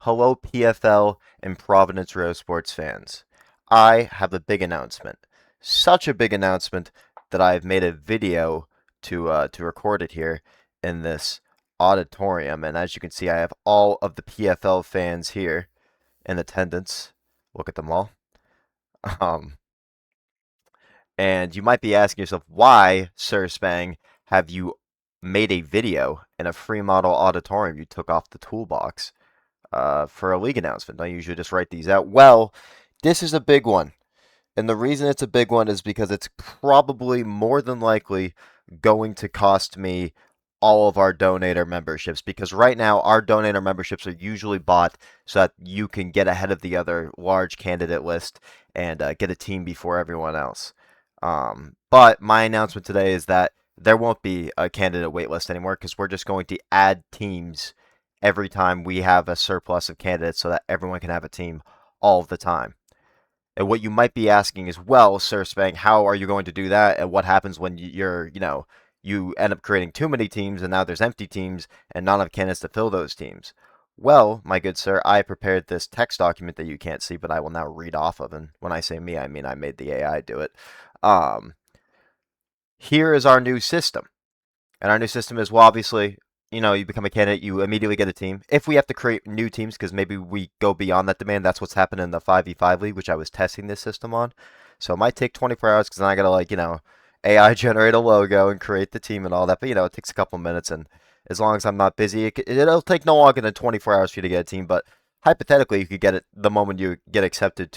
Hello, PFL and Providence Rose Sports fans. I have a big announcement. Such a big announcement that I've made a video to record it here in this auditorium. And as you can see, I have all of the PFL fans here in attendance. Look at them all. Um, and you might be asking yourself, why, Sir Spang, have you made a video in a free model auditorium you took off the toolbox? For a league announcement. I usually just write these out. Well, this is a big one. And the reason it's a big one is because it's probably more than likely going to cost me all of our donator memberships. Because right now, our donator memberships are usually bought so that you can get ahead of the other large candidate list and get a team before everyone else. But my announcement today is that there won't be a candidate waitlist anymore because we're just going to add teams every time we have a surplus of candidates so that everyone can have a team all the time. And what you might be asking is, well, Sir Spang, how are you going to do that? And what happens when you end up creating too many teams and now there's empty teams and not enough candidates to fill those teams? Well, my good sir, I prepared this text document that you can't see, but I will now read off of. And when I say me, I mean I made the AI do it. Um, Here is our new system. And our new system is, well, obviously, you become a candidate, you immediately get a team. If we have to create new teams, because maybe we go beyond that demand, that's what's happened in the 5v5 league, which I was testing this system on. So it might take 24 hours, because then I got to, AI generate a logo and create the team and all that. But, it takes a couple minutes, and as long as I'm not busy, it'll take no longer than 24 hours for you to get a team. But hypothetically, you could get it the moment you get accepted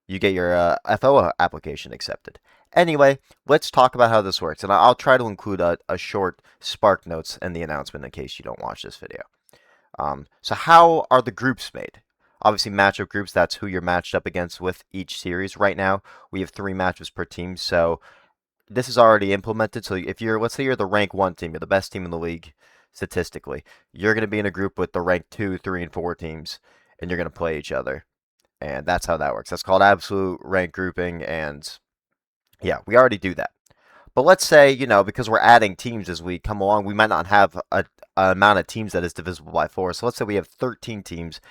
you get your FO application accepted. Anyway, let's talk about how this works, and I'll try to include a short Spark Notes in the announcement in case you don't watch this video. So how are the groups made? Obviously, matchup groups, that's who you're matched up against with each series. Right now, we have 3 matchups per team, so this is already implemented. So if let's say you're the rank 1 team, you're the best team in the league statistically, you're going to be in a group with the rank 2, 3, and 4 teams, and you're going to play each other. And that's how that works. That's called absolute rank grouping, and yeah, we already do that. But let's say, because we're adding teams as we come along, we might not have an amount of teams that is divisible by 4. So let's say we have 13 teams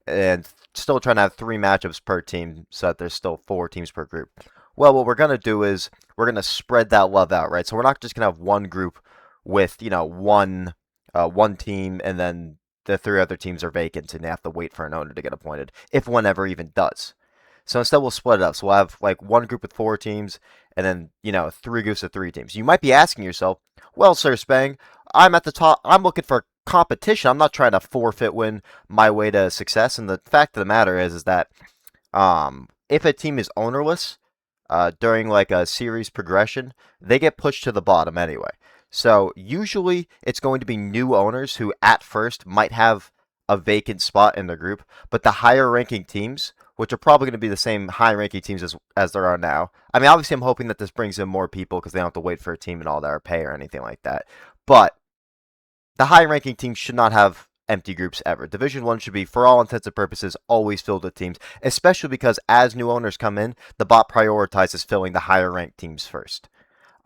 and still trying to have 3 matchups per team so that there's still 4 teams per group. Well, what we're going to do is we're going to spread that love out, right? So we're not just going to have one group with, one team and then the 3 other teams are vacant and they have to wait for an owner to get appointed, if one ever even does. So instead, we'll split it up. So we'll have like one group with 4 teams, and then 3 groups of 3 teams. You might be asking yourself, "Well, Sir Spang, I'm at the top. I'm looking for competition. I'm not trying to forfeit win my way to success." And the fact of the matter is that if a team is ownerless during like a series progression, they get pushed to the bottom anyway. So usually it's going to be new owners who at first might have a vacant spot in the group, but the higher ranking teams, which are probably going to be the same high ranking teams as there are now. I mean, obviously I'm hoping that this brings in more people because they don't have to wait for a team and all that or pay or anything like that. But the high ranking teams should not have empty groups ever. Division 1 should be, for all intents and purposes, always filled with teams, especially because as new owners come in, the bot prioritizes filling the higher ranked teams first.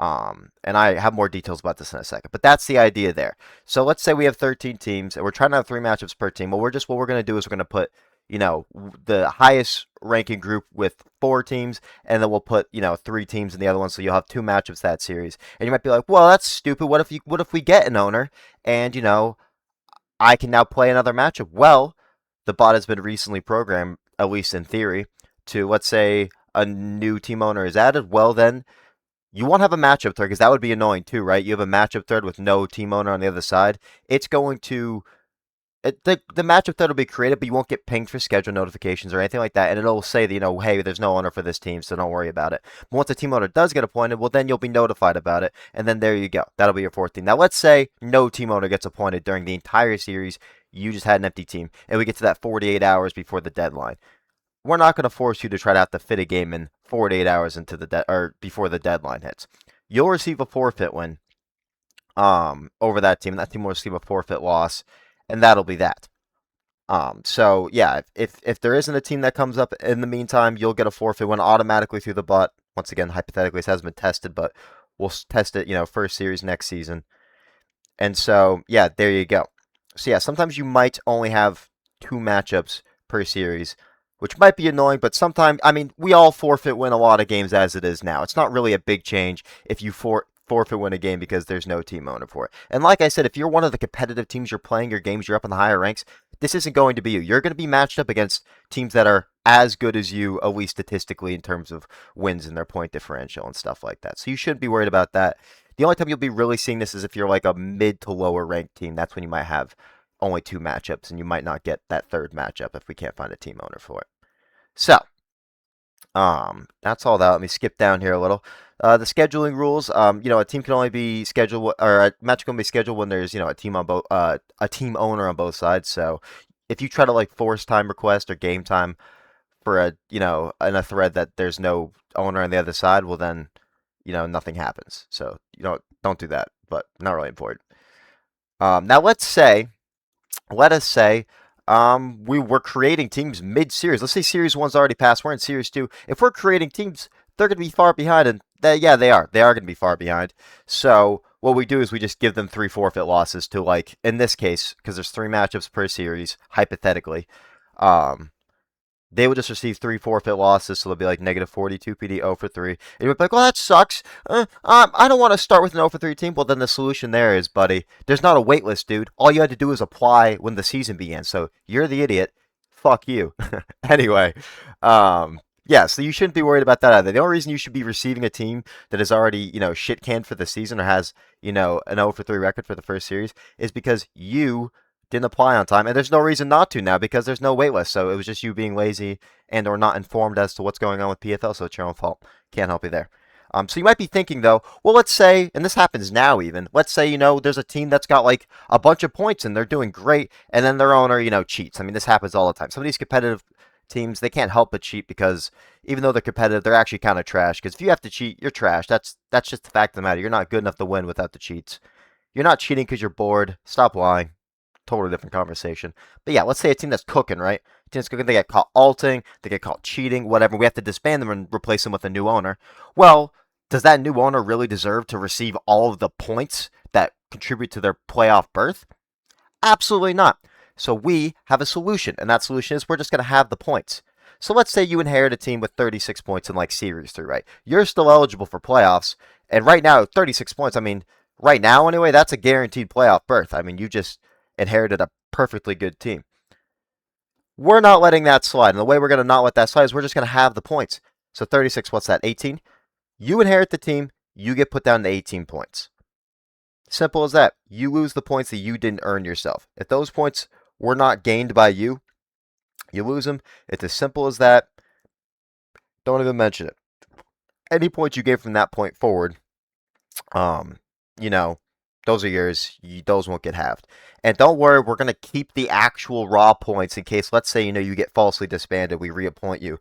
And I have more details about this in a second, but that's the idea there. So let's say we have 13 teams and we're trying to have 3 matchups per team. Well, what we're going to do is we're going to put, the highest ranking group with 4 teams, and then we'll put, 3 teams in the other one, so you'll have 2 matchups that series. And you might be like, well, that's stupid. What if we get an owner and, I can now play another matchup? Well, the bot has been recently programmed, at least in theory, to, let's say, a new team owner is added. Well, then you won't have a matchup thread because that would be annoying too, right? You have a matchup thread with no team owner on the other side. It's going to the matchup thread will be created, but you won't get pinged for schedule notifications or anything like that, and it'll say that, hey, there's no owner for this team, so don't worry about it. But once the team owner does get appointed, well, then you'll be notified about it, and then there you go. That'll be your 4th team. Now, let's say no team owner gets appointed during the entire series. You just had an empty team, and we get to that 48 hours before the deadline. We're not going to force you to try to have to fit a game in 48 hours into or before the deadline hits. You'll receive a forfeit win over that team. That team will receive a forfeit loss, and that'll be that. So yeah, if there isn't a team that comes up in the meantime, you'll get a forfeit win automatically through the bot. Once again, hypothetically, this hasn't been tested, but we'll test it, first series next season. And so yeah, there you go. So yeah, sometimes you might only have 2 matchups per series, which might be annoying, but sometimes, I mean, we all forfeit win a lot of games as it is now. It's not really a big change if you forfeit win a game because there's no team owner for it. And like I said, if you're one of the competitive teams, you're playing your games, you're up in the higher ranks, this isn't going to be you. You're going to be matched up against teams that are as good as you, at least statistically, in terms of wins and their point differential and stuff like that. So you shouldn't be worried about that. The only time you'll be really seeing this is if you're like a mid to lower ranked team. That's when you might have only 2 matchups, and you might not get that third matchup if we can't find a team owner for it. So, that's all that. Let me skip down here a little. The scheduling rules. A team can only be scheduled, or a match can be scheduled when there's, a team on both, a team owner on both sides. So, if you try to like force time request or game time for in a thread that there's no owner on the other side, well then, nothing happens. So, don't do that. But not really important. Now let us say we were creating teams mid-series. Let's say Series 1's already passed. We're in Series 2. If we're creating teams, they're going to be far behind. And yeah, they are. They are going to be far behind. So what we do is we just give them 3 forfeit losses to, like, in this case, because there's 3 matchups per series, hypothetically. They would just receive 3 forfeit losses, so they'll be like negative 42 PD, 0 for 3. And you'll be like, well, that sucks. I don't want to start with an 0 for 3 team. Well, then the solution there is, buddy, there's not a waitlist, dude. All you had to do is apply when the season began. So you're the idiot. Fuck you. Anyway, yeah, so you shouldn't be worried about that either. The only reason you should be receiving a team that is already, shit canned for the season or has, an 0 for 3 record for the first series is because you didn't apply on time, and there's no reason not to now because there's no waitlist. So it was just you being lazy and or not informed as to what's going on with PFL. So it's your own fault. Can't help you there. So you might be thinking though, well, let's say, and this happens now even. Let's say there's a team that's got like a bunch of points and they're doing great, and then their owner cheats. I mean, this happens all the time. Some of these competitive teams, they can't help but cheat because even though they're competitive, they're actually kind of trash. Because if you have to cheat, you're trash. That's just the fact of the matter. You're not good enough to win without the cheats. You're not cheating because you're bored. Stop lying. Totally different conversation. But yeah, let's say a team that's cooking, right? A team that's cooking, they get caught alting, they get caught cheating, whatever. We have to disband them and replace them with a new owner. Well, does that new owner really deserve to receive all of the points that contribute to their playoff berth? Absolutely not. So we have a solution, and that solution is we're just going to have the points. So let's say you inherit a team with 36 points in like Series 3, right? You're still eligible for playoffs, and right now, 36 points, I mean, right now anyway, that's a guaranteed playoff berth. I mean, you just inherited a perfectly good team. We're not letting that slide, and the way we're going to not let that slide is we're just going to have the points. So 36, what's that, 18? You inherit the team, you get put down to 18 points. Simple as that. You lose the points that you didn't earn yourself. If those points were not gained by you, you lose them. It's as simple as that. Don't even mention it. Any points you gave from that point forward, you know, those are yours. Those won't get halved. And don't worry, we're going to keep the actual raw points in case, let's say, you get falsely disbanded, we reappoint you.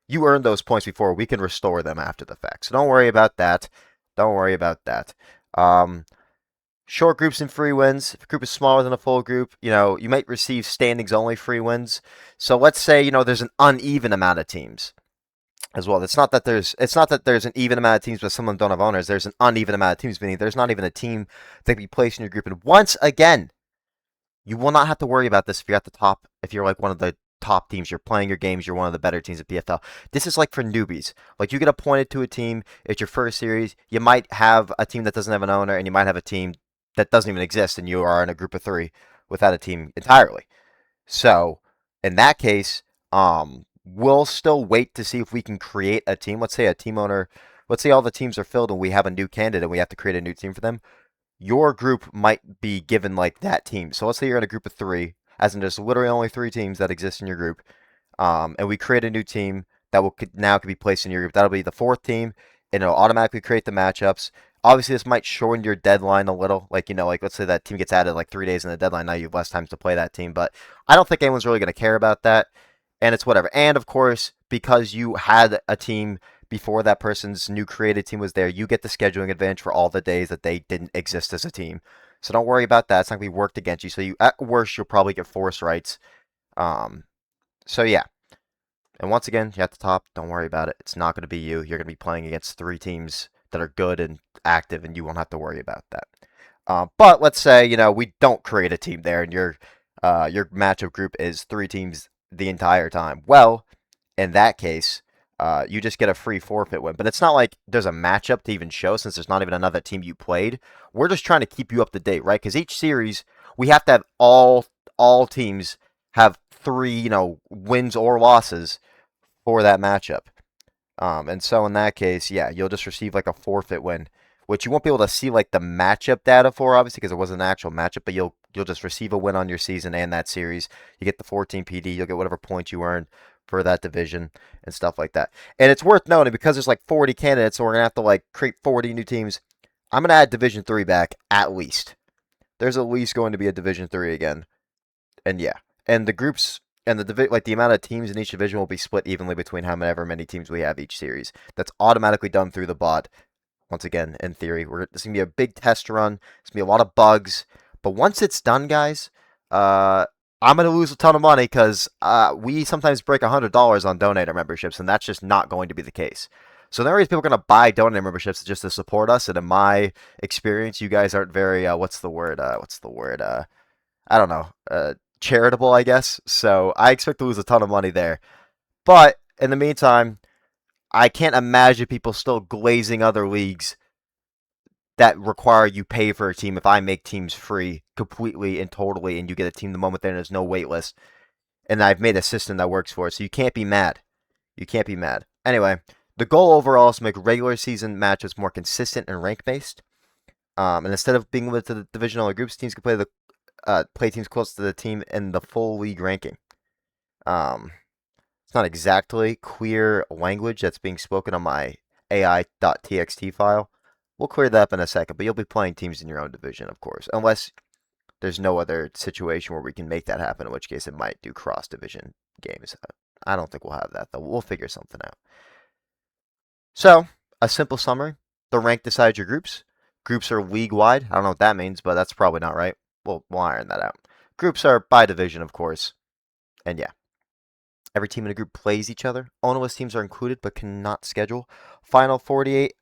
You earned those points before. We can restore them after the fact. So don't worry about that. Don't worry about that. Short groups and free wins. If a group is smaller than a full group, you might receive standings only free wins. So let's say, there's an uneven amount of teams as well. It's not that there's an even amount of teams, but some of them don't have owners. There's an uneven amount of teams, meaning there's not even a team that can be placed in your group. And once again, you will not have to worry about this if you're at the top, if you're like one of the top teams, you're playing your games, you're one of the better teams at PFL. This is like for newbies. Like you get appointed to a team, it's your first series, you might have a team that doesn't have an owner, and you might have a team that doesn't even exist, and you are in a group of 3 without a team entirely. So, in that case, we'll still wait to see if we can create a team. Let's say a team owner, let's say all the teams are filled and we have a new candidate and we have to create a new team for them. Your group might be given like that team. So let's say you're in a group of 3, as in there's literally only 3 teams that exist in your group, and we create a new team that will now could be placed in your group. That'll be the 4th team, and it'll automatically create the matchups. Obviously, this might shorten your deadline a little. Like, let's say that team gets added like 3 days in the deadline. Now you have less time to play that team. But I don't think anyone's really going to care about that. And it's whatever. And, of course, because you had a team before that person's new created team was there, you get the scheduling advantage for all the days that they didn't exist as a team. So don't worry about that. It's not going to be worked against you. So at worst, you'll probably get force rights. So, yeah. And once again, you're at the top. Don't worry about it. It's not going to be you. You're going to be playing against 3 teams that are good and active, and you won't have to worry about that. But let's say, we don't create a team there, and you're Your matchup group is three teams the entire time. Well, in that case, you just get a free forfeit win. But it's not like there's a matchup to even show since there's not even another team you played. We're just trying to keep you up to date, right? Because each series we have to have all teams have three, wins or losses for that matchup. And so in that case, yeah, you'll just receive like a forfeit win, which you won't be able to see like the matchup data for, obviously, because it wasn't an actual matchup. But you'll just receive a win on your season and that series. You get the 14 PD. You'll get whatever points you earn for that division and stuff like that. And it's worth noting because there's like 40 candidates, so we're gonna have to like create 40 new teams. I'm gonna add Division 3 back at least. There's at least going to be a Division 3 again, and yeah, and the groups and the amount of teams in each division will be split evenly between however many teams we have each series. That's automatically done through the bot. Once again, in theory, this is gonna be a big test run. It's gonna be a lot of bugs, but once it's done, guys, I'm gonna lose a ton of money because we sometimes break $100 on donator memberships, and that's just not going to be the case. So the only reason people are gonna buy donator memberships is just to support us. And in my experience, you guys aren't very what's the word? I don't know, charitable, I guess. So I expect to lose a ton of money there. But in the meantime, I can't imagine people still glazing other leagues that require you pay for a team if I make teams free completely and totally and you get a team the moment there's no wait list. And I've made a system that works for it. So you can't be mad. You can't be mad. Anyway, the goal overall is to make regular season matches more consistent and rank based. And instead of being limited to the divisional or groups, teams can play teams close to the team in the full league ranking. Um, it's not exactly clear language that's being spoken on my AI.txt file. We'll clear that up in a second, but you'll be playing teams in your own division, of course, unless there's no other situation where we can make that happen, in which case it might do cross division games. I don't think we'll have that, though. We'll figure something out. So, a simple summary the rank decides your groups. Groups are league wide. I don't know what that means, but that's probably not right. We'll iron that out. Groups are by division, of course. And yeah, every team in a group plays each other. Ownerless teams are included but cannot schedule. Final 48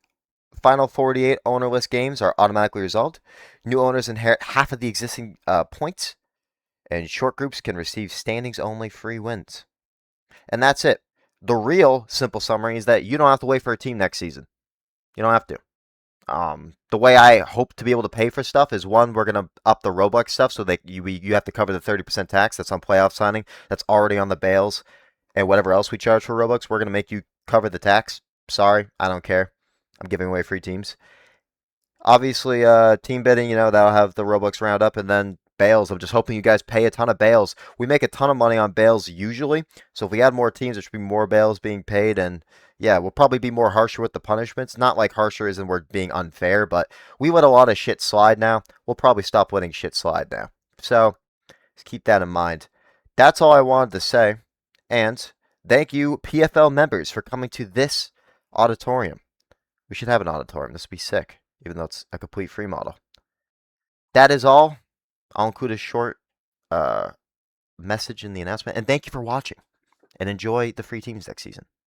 Final 48 ownerless games are automatically resolved. New owners inherit half of the existing points, and short groups can receive standings only free wins. And that's it. The real simple summary is that you don't have to wait for a team next season. You don't have to. The way I hope to be able to pay for stuff is one, we're gonna up the Roblox stuff so that you have to cover the 30% tax that's on playoff signing, that's already on the bales, and whatever else we charge for Roblox, we're gonna make you cover the tax. Sorry, I don't care. I'm giving away free teams. Obviously, team bidding, that'll have the Robux round up, and then bales. I'm just hoping you guys pay a ton of bales. We make a ton of money on bales usually, so if we add more teams, there should be more bales being paid, and yeah, we'll probably be more harsher with the punishments. Not like harsher as in we're being unfair, but we let a lot of shit slide now. We'll probably stop letting shit slide now. So, just keep that in mind. That's all I wanted to say, and thank you, PFL members, for coming to this auditorium. We should have an auditorium. This would be sick, even though it's a complete free model. That is all. I'll include a short uh, message in the announcement. And thank you for watching. And enjoy the free teams next season.